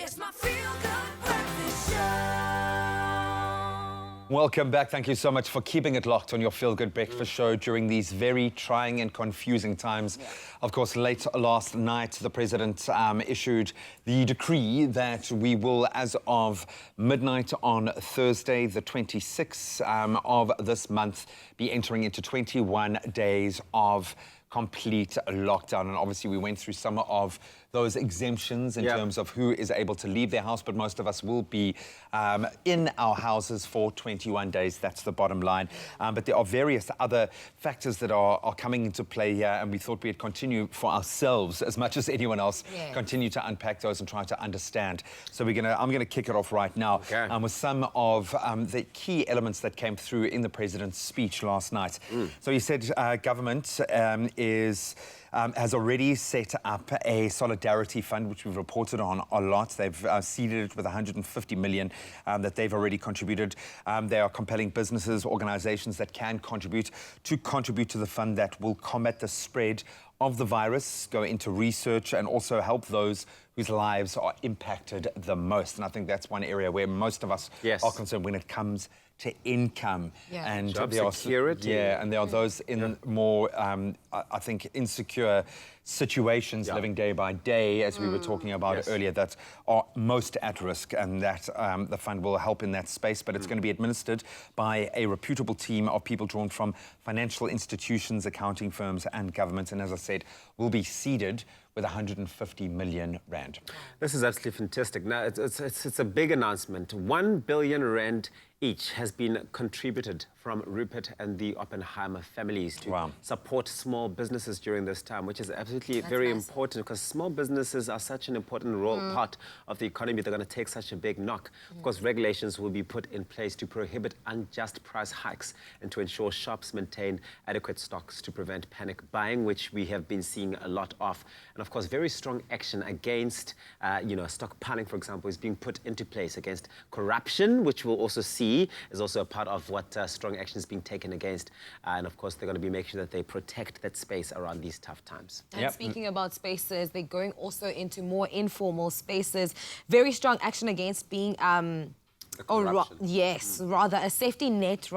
It's my feel-good breakfast show. Welcome back. Thank you so much for keeping it locked on your Feel Good Breakfast show during these very trying and confusing times. Of course, late last night, the President issued the decree that we will, as of midnight on Thursday, the 26th of this month, be entering into 21 days of complete lockdown. And obviously we went through some of those exemptions in terms of who is able to leave their house, but most of us will be in our houses for 21 days. That's the bottom line. But there are various other factors that are coming into play here, and we thought we'd continue for ourselves as much as anyone else, continue to unpack those and try to understand. So I'm gonna kick it off right now with some of the key elements that came through in the President's speech last night. So he said government has already set up a solidarity fund, which we've reported on a lot. They've seeded it with 150 million that they've already contributed. They are compelling businesses, organizations that can contribute to the fund that will combat the spread of the virus, go into research, and also help those whose lives are impacted the most. And I think that's one area where most of us are concerned when it comes to income and job security. And there are those in more, I think, insecure situations, living day by day, as we were talking about earlier, that are most at risk, and that the fund will help in that space. But it's going to be administered by a reputable team of people drawn from financial institutions, accounting firms, and governments. And as I said, will be seeded with 150 million rand. This is absolutely fantastic. Now, it's a big announcement. 1 billion rand each has been contributed from Rupert and the Oppenheimer families to support small businesses during this time, which is absolutely very important, because small businesses are such an important part of the economy. They're going to take such a big knock. Of course, regulations will be put in place to prohibit unjust price hikes and to ensure shops maintain adequate stocks to prevent panic buying, which we have been seeing a lot of. And of course, very strong action against, stockpiling, for example, is being put into place against corruption, which we'll also see is also a part of what strong action is being taken against. And of course, they're going to be making sure that they protect that space around these tough times. And speaking about spaces, they're going also into more informal spaces. Very strong action against being... rather a safety net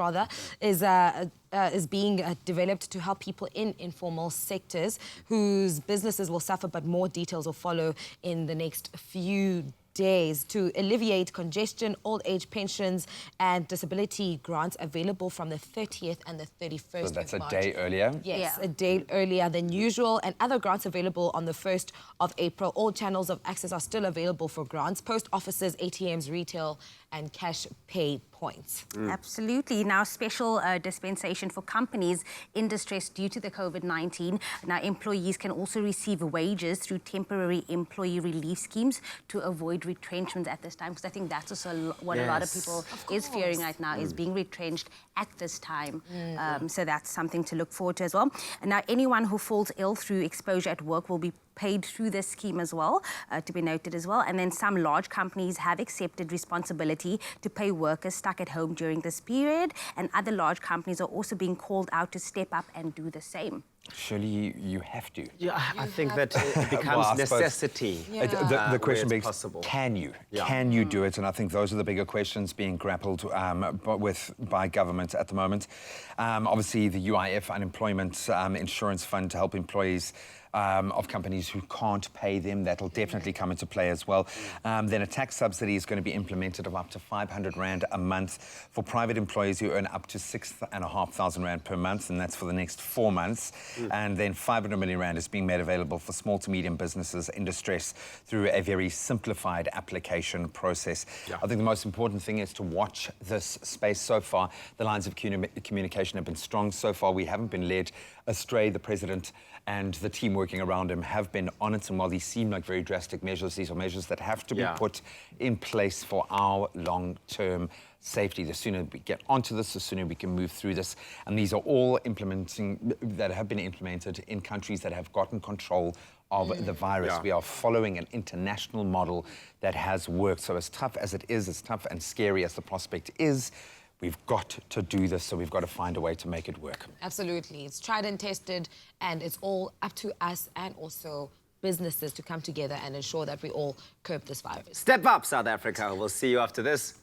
is being developed to help people in informal sectors whose businesses will suffer, but more details will follow in the next few days to alleviate congestion, old age pensions and disability grants available from the 30th and the 31st So that's of March. a day earlier? Yes, a day earlier than usual, and other grants available on the 1st of April. All channels of access are still available for grants: post offices, ATMs, retail and cash pay points. Absolutely. Now, special dispensation for companies in distress due to the COVID-19. Now, employees can also receive wages through temporary employee relief schemes to avoid retrenchment at this time, because I think that's also what a lot of people is fearing right now, is being retrenched at this time. So that's something to look forward to as well. And now, anyone who falls ill through exposure at work will be paid through this scheme as well, to be noted as well. And then some large companies have accepted responsibility to pay workers stuck at home during this period, and other large companies are also being called out to step up and do the same. Surely you have to. Yeah, I think that it becomes necessity. The question being, possible. Can you? Can you do it? And I think those are the bigger questions being grappled with by government at the moment. Obviously, the UIF, Unemployment Insurance Fund, to help employees of companies who can't pay them. That'll definitely come into play as well. Then a tax subsidy is going to be implemented of up to 500 rand a month for private employees who earn up to 6,500 rand per month, and that's for the next 4 months. And then 500 million rand is being made available for small to medium businesses in distress through a very simplified application process. I think the most important thing is to watch this space. So far, the lines of communication have been strong. So far, we haven't been led astray. The President and the team working around him have been on it, and while these seem like very drastic measures, these are measures that have to be put in place for our long-term safety. The sooner we get onto this, the sooner we can move through this. And these are all have been implemented in countries that have gotten control of the virus. We are following an international model that has worked. So as tough as it is, as tough and scary as the prospect is, we've got to do this, so we've got to find a way to make it work. Absolutely. It's tried and tested, and it's all up to us and also businesses to come together and ensure that we all curb this virus. Step up, South Africa. We'll see you after this.